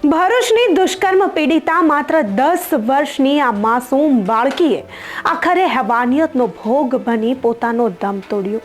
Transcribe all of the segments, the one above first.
ભરૂચની દુષ્કર્મ પીડિતા માત્ર 10 વર્ષની આ માસૂમ બાળકીએ આખરે હેવાનિયતનો ભોગ બની પોતાનો દમ તોડ્યો।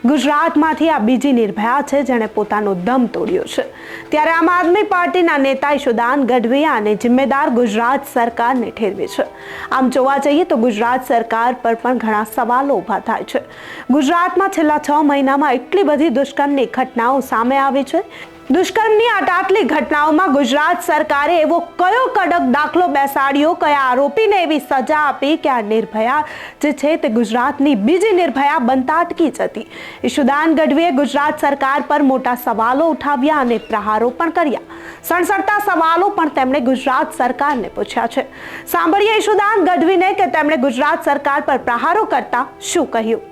ગુજરાતમાંથી આ બીજી નિર્ભયા છે જેણે પોતાનો દમ તોડ્યો છે। ત્યારે આમ આદમી પાર્ટીના નેતા ઈશુદાન ગઢવી આને જિમ્મેદાર ગુજરાત સરકારને ઠેરવે છે। આમ જોવા જઈએ તો ગુજરાત સરકાર પર પણ ઘણા સવાલો ઊભા થાય છે। ગુજરાતમાં છેલ્લા 6 મહિનામાં એટલી બધી દુષ્કર્મની ઘટનાઓ સામે આવી છે। દુષ્કર્મની આટલી ઘટનાઓમાં ગુજરાત સરકારે એવો કયો કડક દાખલો બેસાડ્યો, કયા આરોપીને એવી સજા આપી કે આ નિર્ભયા જે છે તે ગુજરાતની બીજી નિર્ભયા બનતા અટકી જતી। ઈશુદાન ગઢવીએ ગુજરાત સરકાર પર મોટા સવાલો ઉઠાવ્યા અને પ્રહારો પણ કર્યા। સણસણતા સવાલો પણ તેમણે ગુજરાત સરકારને પૂછ્યા છે। સાંભળીએ ઈશુદાન ગઢવીને કે તેમણે ગુજરાત સરકાર પર પ્રહારો કરતા શું કહ્યું।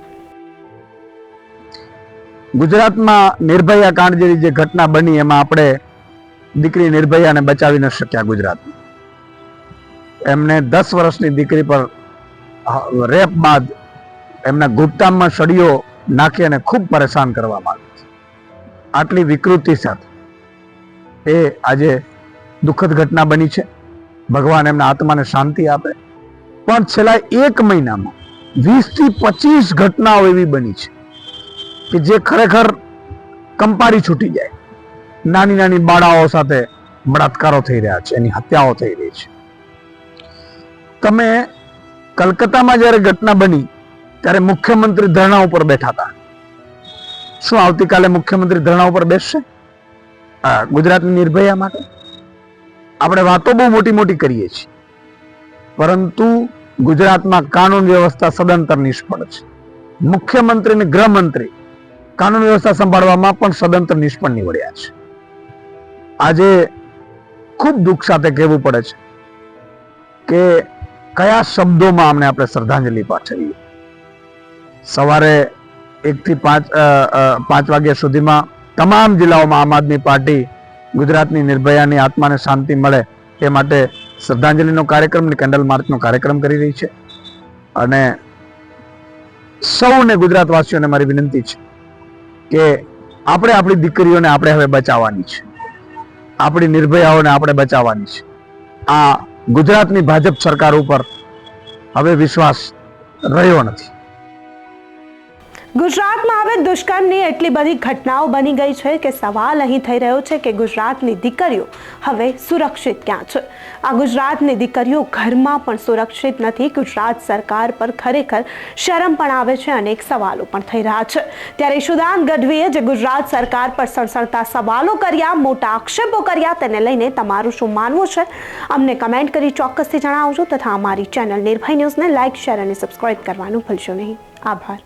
ગુજરાતમાં નિર્ભયા કાંડ જેવી જે ઘટના બની એમાં આપણે દીકરી નિર્ભયાને બચાવી ન શક્યા। ગુજરાતમાં એમને 10 વર્ષની દીકરી પર રેપ બાદ એમના ગુપ્તામાં સળીઓ નાખી અને ખૂબ પરેશાન કરવામાં આવી। આટલી વિકૃતિ સાથે એ આજે દુઃખદ ઘટના બની છે। ભગવાન એમના આત્માને શાંતિ આપે। પણ છેલ્લા 1 મહિનામાં 20 થી 25 ઘટનાઓ એવી બની છે કે જે ખરેખર કંપારી છૂટી જાય। નાની નાની બાળાઓ સાથે બળાત્કારો થઈ રહ્યા છે, એની હત્યાઓ થઈ રહી છે। તમે કલકત્તામાં જ્યારે ઘટના બની ત્યારે મુખ્યમંત્રી ધરણા ઉપર બેઠા હતા। શું આવતીકાલે મુખ્યમંત્રી ધરણા ઉપર બેસશે ગુજરાતની નિર્ભયા માટે? આપણે વાતો બહુ મોટી મોટી કરીએ છીએ, પરંતુ ગુજરાતમાં કાનૂન વ્યવસ્થા સદંતર નિષ્ફળ છે। મુખ્યમંત્રી અને ગૃહમંત્રી કાનૂન વ્યવસ્થા સંભાળવામાં પણ સદંતર નિષ્ફળ નીવડ્યા છે। આજે ખૂબ દુઃખ સાથે કહેવું પડે છે કે કયા શબ્દોમાં અમને આપણે શ્રદ્ધાંજલિ પાઠવીએ। સવારે 1 થી 5 વાગ્યા સુધીમાં તમામ જિલ્લાઓમાં આમ આદમી પાર્ટી ગુજરાતની નિર્ભયાની આત્માને શાંતિ મળે એ માટે શ્રદ્ધાંજલિનો કાર્યક્રમ, કેન્ડલ માર્ચનો કાર્યક્રમ કરી રહી છે। અને સૌને ગુજરાતવાસીઓને મારી વિનંતી છે કે આપણે આપણી દીકરીઓને આપણે હવે બચાવવાની છે। આપણી નિર્ભયાઓને આપણે બચાવવાની છે। આ ગુજરાતની ભાજપ સરકાર ઉપર હવે વિશ્વાસ રહ્યો નથી। ગુજરાતમાં હવે દુષ્કર્મની એટલી બધી ઘટનાઓ બની ગઈ છે કે સવાલ અહીં થઈ રહ્યો છે કે ગુજરાતની દીકરીઓ હવે સુરક્ષિત ક્યાં છે। આ ગુજરાતની દીકરીઓ ઘરમાં પણ સુરક્ષિત નથી। ગુજરાત સરકાર પર ખરેખર શરમ પણ આવે છે, અનેક સવાલો પણ થઈ રહ્યા છે। ત્યારે ઈશુદાન ગઢવીએ જે ગુજરાત સરકાર પર સણસણતા સવાલો કર્યા, મોટા આક્ષેપો કર્યા, તેને લઈને તમારું શું માનવું છે અમને કમેન્ટ કરી ચોક્કસથી જણાવજો, તથા અમારી ચેનલ નિર્ભય ન્યૂઝને લાઇક, શેર અને સબસ્ક્રાઇબ કરવાનું ભૂલશો નહીં। આભાર।